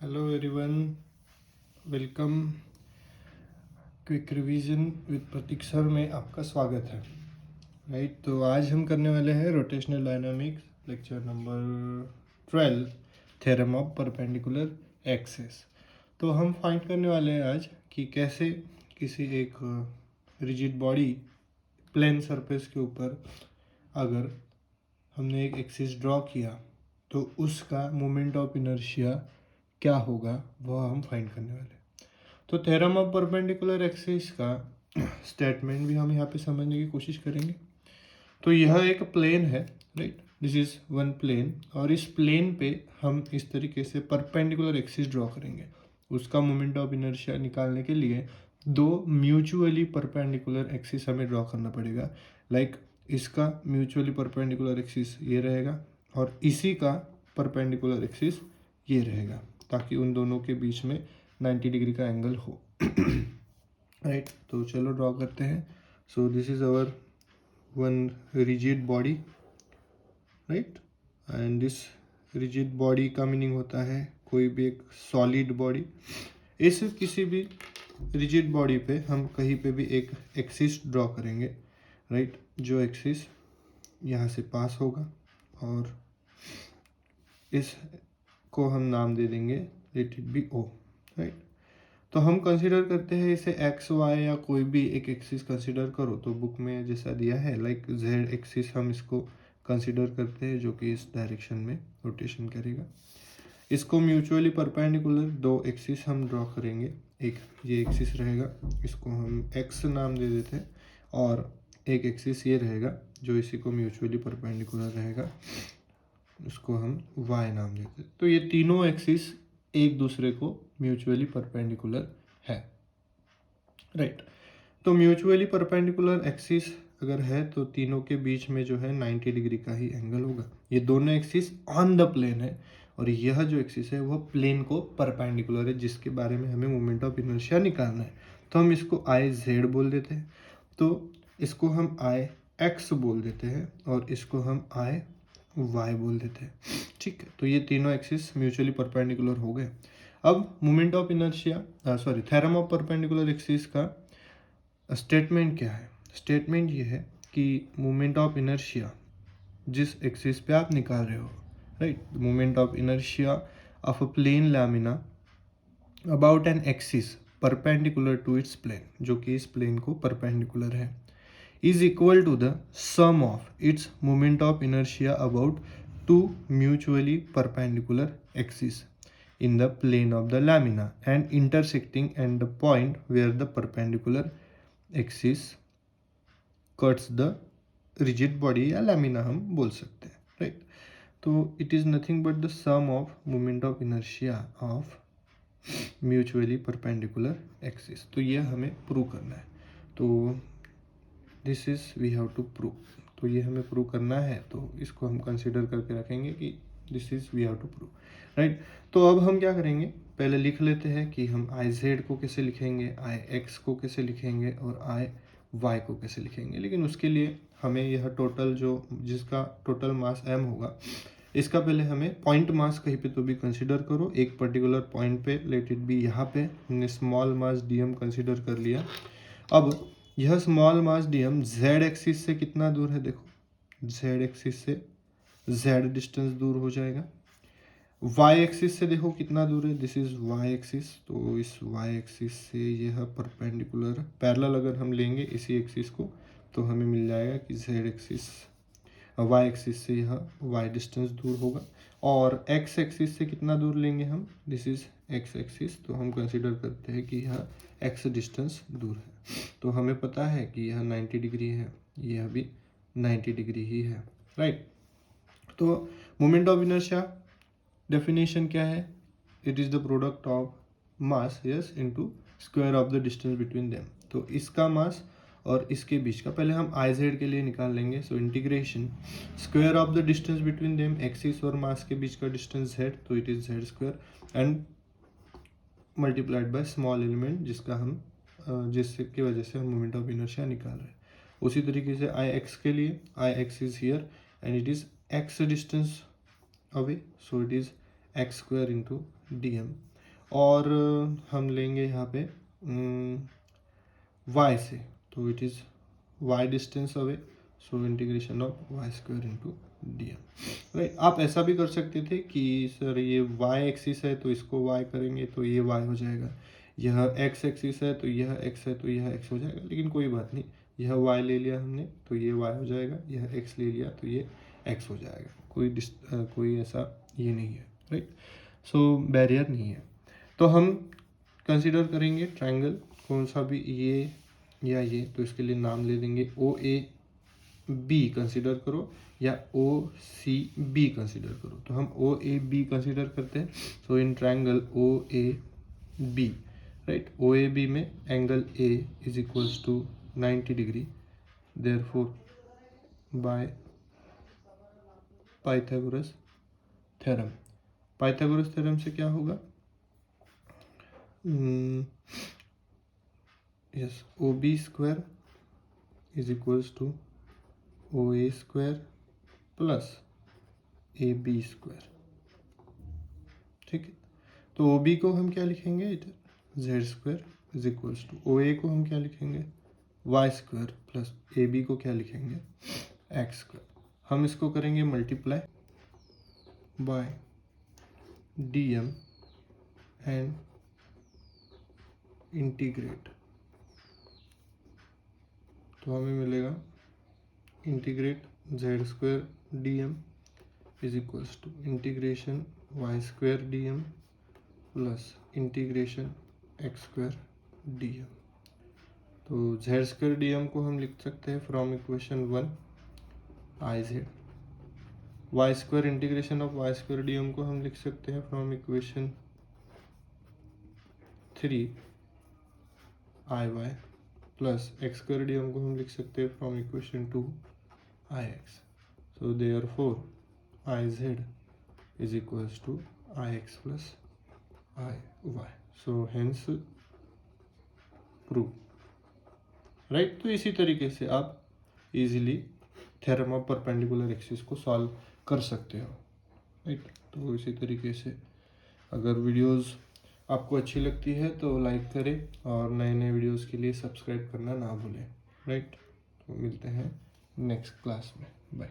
Hello everyone, welcome. Quick revision with Prateek sir में आपका स्वागत है। राइट, तो आज हम करने वाले हैं rotational dynamics lecture number 12, theorem of perpendicular axis. तो हम फाइंड करने वाले हैं आज कि कैसे किसी एक रिजिड बॉडी प्लेन सरफेस के ऊपर अगर हमने एक एक्सिस ड्रॉ किया तो उसका मोमेंट ऑफ इनर्शिया क्या होगा वह हम फाइंड करने वाले हैं। तो थ्योरम ऑफ परपेंडिकुलर एक्सिस का स्टेटमेंट भी हम यहाँ पे समझने की कोशिश करेंगे। तो यह एक प्लेन है, right, this is one plane, और इस प्लेन पे हम इस तरीके से परपेंडिकुलर एक्सिस ड्रॉ करेंगे। उसका मोमेंट ऑफ इनर्शिया निकालने के लिए दो म्यूचुअली परपेंडिकुलर एक्सिस हमें ड्रॉ करना पड़ेगा। लाइक इसका म्यूचुअली परपेंडिकुलर एक्सिस ये रहेगा और इसी का परपेंडिकुलर एक्सिस ये रहेगा, ताकि उन दोनों के बीच में 90 डिग्री का एंगल हो। राइट, तो चलो ड्रॉ करते हैं। So this is our one rigid body, right, and this rigid body का मीनिंग होता है कोई भी एक सॉलिड बॉडी। इस किसी भी रिजिड बॉडी पे हम कहीं पे भी एक एक्सिस ड्रॉ करेंगे, राइट, जो एक्सिस यहाँ से पास होगा और इस को हम नाम दे देंगे let it be O, right. तो हम कंसीडर करते हैं इसे एक्स वाई या कोई भी एक एक्सिस कंसीडर करो, तो बुक में जैसा दिया है लाइक जेड एक्सिस हम इसको कंसीडर करते हैं, जो कि इस डायरेक्शन में रोटेशन करेगा। इसको म्यूचुअली परपेंडिकुलर दो एक्सिस हम ड्रॉ करेंगे। एक ये एक्सिस रहेगा, इसको हम एक्स नाम दे देते हैं, और एक एक्सिस ये रहेगा जो इसी को म्यूचुअली परपेंडिकुलर रहेगा, उसको हम y नाम देते हैं। तो ये तीनों एक्सिस एक दूसरे को म्यूचुअली परपेंडिकुलर है, राइट। तो म्यूचुअली परपेंडिकुलर एक्सिस अगर है तो तीनों के बीच में जो है 90 डिग्री का ही एंगल होगा। ये दोनों एक्सिस ऑन द प्लेन है और यह जो एक्सिस है वह प्लेन को परपेंडिकुलर है, जिसके बारे में हमें मोमेंट ऑफ इनर्शिया निकालना है। तो हम इसको आई जेड बोल देते हैं, तो इसको हम आई एक्स बोल देते हैं और इसको हम आई वाई बोल देते हैं, ठीक है। तो ये तीनों एक्सिस म्यूचुअली परपेंडिकुलर हो गए। अब moment of inertia theorem of perpendicular axis का स्टेटमेंट क्या है? स्टेटमेंट ये है कि मोमेंट ऑफ इनर्शिया जिस एक्सिस पे आप निकाल रहे हो, right, moment of inertia of a plane lamina about an axis perpendicular to its plane, जो कि इस प्लेन को परपेंडिकुलर है, is equal to the sum of its moment of inertia about two mutually perpendicular axes in the plane of the lamina and intersecting at the point where the perpendicular axis cuts the rigid body या lamina हम बोल सकते हैं, right। तो it is nothing but the sum of moment of inertia of mutually perpendicular axis। तो यह हमें prove करना है। तो this is we have to prove, तो ये हमें प्रूव करना है, तो इसको हम कंसिडर करके रखेंगे कि this is we have to prove, right. तो अब हम क्या करेंगे, पहले लिख लेते हैं कि हम आई जेड को कैसे लिखेंगे, आई एक्स को कैसे लिखेंगे और आई वाई को कैसे लिखेंगे। लेकिन उसके लिए हमें यह टोटल जो जिसका टोटल मास एम होगा, इसका पहले हमें पॉइंट मास कहीं पे तो भी कंसिडर करो, एक पर्टिकुलर पॉइंट पे, लेट इट बी यहाँ पे हमने small mass D M consider कर लिया। अब यह small mass D M Z axis से कितना दूर है, देखो जेड एक्सिस से जेड डिस्टेंस दूर हो जाएगा। वाई एक्सिस से देखो कितना दूर है, दिस इज वाई एक्सिस, तो इस वाई एक्सिस से यह परपेंडिकुलर पैरेलल अगर हम लेंगे इसी एक्सिस को, तो हमें मिल जाएगा कि जेड एक्सिस वाई एक्सिस से यह वाई डिस्टेंस दूर होगा। और एक्स एक्सिस से कितना दूर लेंगे हम, दिस इज एक्स एक्सिस, तो हम कंसिडर करते हैं कि यह एक्स डिस्टेंस दूर है। तो हमें पता है कि यह 90 डिग्री है, यह भी 90 डिग्री ही है, राइट। तो मोमेंट ऑफ इनर्शिया डेफिनेशन क्या है, it is the product of mass yes into square of the distance between them. तो इसका मास और इसके बीच का पहले हम आई जेड के लिए निकाल लेंगे। So integration square of the distance between them, axis और मास के बीच का डिस्टेंस जेड, तो it is Z square and multiplied by small element जिसका हम जिसकी वजह से हम मोमेंट ऑफ इनर्शिया निकाल रहे हैं। उसी तरीके से आई एक्स के लिए, I X is here and it is X distance away, so it is X square into D M. और हम लेंगे यहाँ पे y से, तो it is y distance away, so integration of Y square into D M, right. आप ऐसा भी कर सकते थे कि सर ये y एक्सिस है तो इसको y करेंगे तो ये y हो जाएगा, यह x एक्सिस है तो यह x है तो यह x हो जाएगा, लेकिन कोई बात नहीं, यह y ले लिया हमने तो ये y हो जाएगा, यह x ले लिया तो ये x हो जाएगा, कोई ऐसा ये नहीं है, राइट। सो बैरियर नहीं है। तो हम कंसिडर करेंगे ट्रायंगल कौन सा भी, ये या ये, तो इसके लिए नाम ले देंगे ओ ए बी कंसिडर करो या ओ सी बी कंसिडर करो। तो हम ओ ए बी कंसिडर करते हैं। So in triangle O A B, right, O A B में angle A is equals to 90 degree, therefore by Pythagoras theorem. Pythagoras theorem से क्या होगा, yes, O B square is equals to O A square plus A B square, ठीक है। तो O B को हम क्या लिखेंगे इधर, Z square is equals to, O A को हम क्या लिखेंगे, Y square plus A B को क्या लिखेंगे, एक्स स्क्वायर। हम इसको करेंगे multiply by D M and integrate, तो हमें मिलेगा integrate Z square D M is equals to integration Y square D M plus integration X square D M. तो जेड स्क्वायर डी एम को हम लिख सकते हैं from equation 1 I Z, Y square integration of Y square D M को हम लिख सकते हैं from equation 3 I Y, plus X square D M को हम लिख सकते हैं from equation 2 I X. So therefore I Z is equals to I X plus I Y, so hence prove, right. तो इसी तरीके से आप easily theorem of perpendicular axis को सॉल्व कर सकते हो, राइट। तो इसी तरीके से अगर वीडियोस आपको अच्छी लगती है तो लाइक करें और नए नए वीडियोस के लिए सब्सक्राइब करना ना भूलें, राइट। तो मिलते हैं नेक्स्ट क्लास में, बाय।